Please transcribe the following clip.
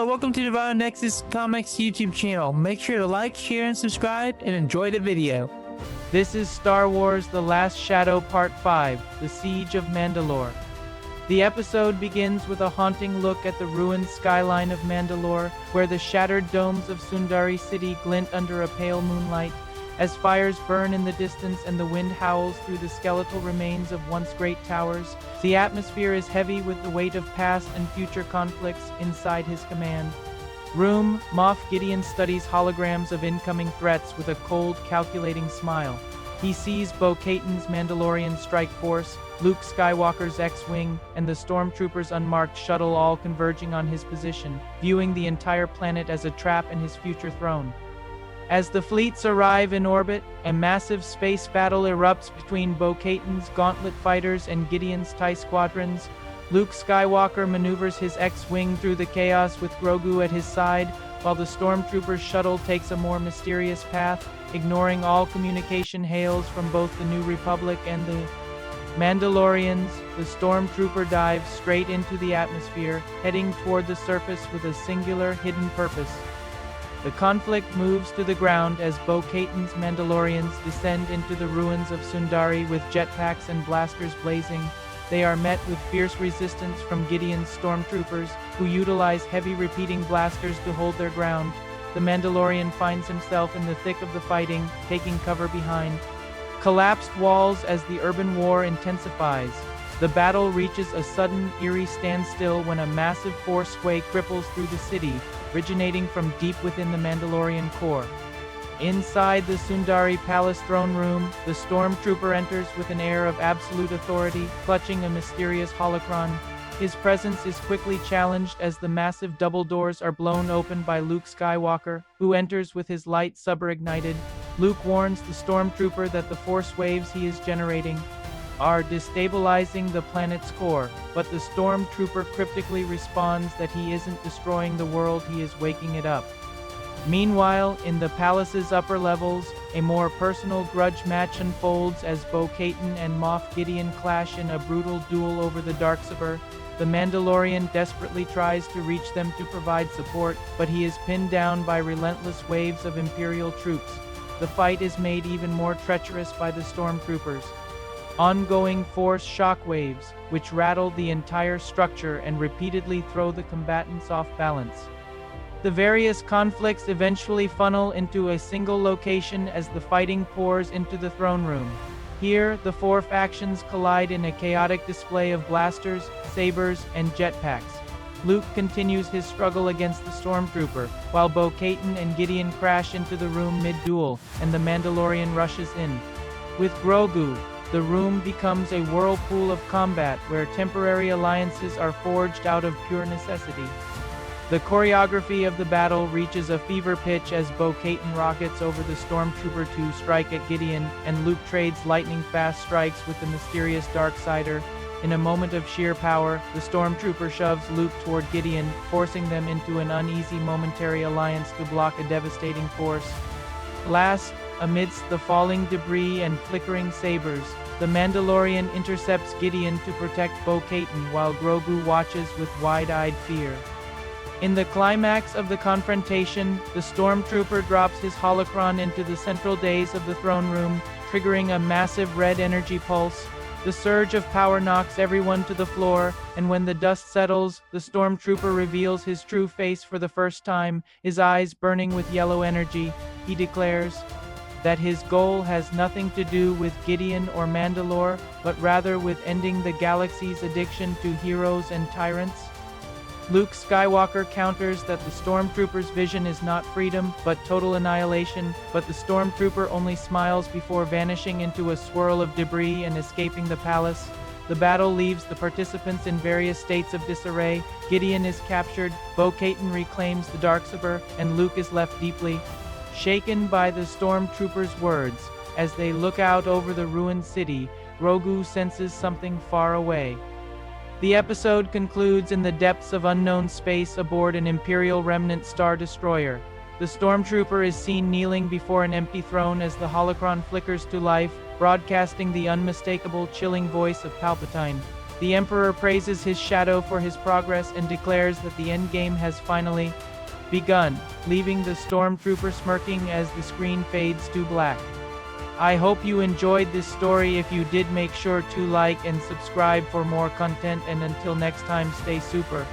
welcome to the Vital Nexus Comics YouTube channel. Make sure to like, share, and subscribe, and enjoy the video. This is Star Wars The Last Shadow Part 5, The Siege of Mandalore. The episode begins with a haunting look at the ruined skyline of Mandalore, where the shattered domes of Sundari City glint under a pale moonlight, as fires burn in the distance and the wind howls through the skeletal remains of once great towers. The atmosphere is heavy with the weight of past and future conflicts inside his command room. Moff Gideon studies holograms of incoming threats with a cold, calculating smile. He sees Bo-Katan's Mandalorian strike force, Luke Skywalker's X-Wing, and the Stormtroopers' unmarked shuttle all converging on his position, viewing the entire planet as a trap in his future throne. As the fleets arrive in orbit, a massive space battle erupts between Bo-Katan's Gauntlet fighters and Gideon's TIE squadrons. Luke Skywalker maneuvers his X-Wing through the chaos with Grogu at his side, while the Stormtroopers' shuttle takes a more mysterious path, ignoring all communication hails from both the New Republic and the Mandalorians. The Stormtrooper dives straight into the atmosphere, heading toward the surface with a singular hidden purpose. The conflict moves to the ground as Bo-Katan's Mandalorians descend into the ruins of Sundari with jetpacks and blasters blazing. They are met with fierce resistance from Gideon's Stormtroopers, who utilize heavy repeating blasters to hold their ground. The Mandalorian finds himself in the thick of the fighting, taking cover behind collapsed walls as the urban war intensifies. The battle reaches a sudden, eerie standstill when a massive force sway cripples through the city, originating from deep within the Mandalorian core. Inside the Sundari Palace throne room, the Stormtrooper enters with an air of absolute authority, clutching a mysterious holocron. His presence is quickly challenged as the massive double doors are blown open by Luke Skywalker, who enters with his light saber ignited. Luke warns the Stormtrooper that the force waves he is generating are destabilizing the planet's core, but the Stormtrooper cryptically responds that he isn't destroying the world, he is waking it up. Meanwhile, in the palace's upper levels, a more personal grudge match unfolds as Bo-Katan and Moff Gideon clash in a brutal duel over the Darksaber. The Mandalorian desperately tries to reach them to provide support, but he is pinned down by relentless waves of Imperial troops. The fight is made even more treacherous by the Stormtroopers' ongoing force shockwaves, which rattle the entire structure and repeatedly throw the combatants off balance. The various conflicts eventually funnel into a single location as the fighting pours into the throne room. Here, the four factions collide in a chaotic display of blasters, sabers, and jetpacks. Luke continues his struggle against the Stormtrooper, while Bo-Katan and Gideon crash into the room mid-duel, and the Mandalorian rushes in. With Grogu, the room becomes a whirlpool of combat where temporary alliances are forged out of pure necessity. The choreography of the battle reaches a fever pitch as Bo-Katan rockets over the Stormtrooper to strike at Gideon, and Luke trades lightning-fast strikes with the mysterious Darksider. In a moment of sheer power, the Stormtrooper shoves Luke toward Gideon, forcing them into an uneasy momentary alliance to block a devastating force. Last, amidst the falling debris and flickering sabers, the Mandalorian intercepts Gideon to protect Bo-Katan while Grogu watches with wide-eyed fear. In the climax of the confrontation, the Stormtrooper drops his holocron into the central dais of the throne room, triggering a massive red energy pulse. The surge of power knocks everyone to the floor, and when the dust settles, the Stormtrooper reveals his true face for the first time, his eyes burning with yellow energy. He declares that his goal has nothing to do with Gideon or Mandalore, but rather with ending the galaxy's addiction to heroes and tyrants. Luke Skywalker counters that the Stormtrooper's vision is not freedom, but total annihilation, but the Stormtrooper only smiles before vanishing into a swirl of debris and escaping the palace. The battle leaves the participants in various states of disarray. Gideon is captured, Bo-Katan reclaims the Darksaber, and Luke is left deeply shaken by the Stormtroopers' words. As they look out over the ruined city, Grogu senses something far away. The episode concludes in the depths of unknown space aboard an Imperial Remnant Star Destroyer. The Stormtrooper is seen kneeling before an empty throne as the holocron flickers to life, broadcasting the unmistakable, chilling voice of Palpatine. The Emperor praises his shadow for his progress and declares that the endgame has finally begun, leaving the stormtrooper smirking as the screen fades to black. I hope you enjoyed this story. If you did, make sure to like and subscribe for more content, and until next time, stay super.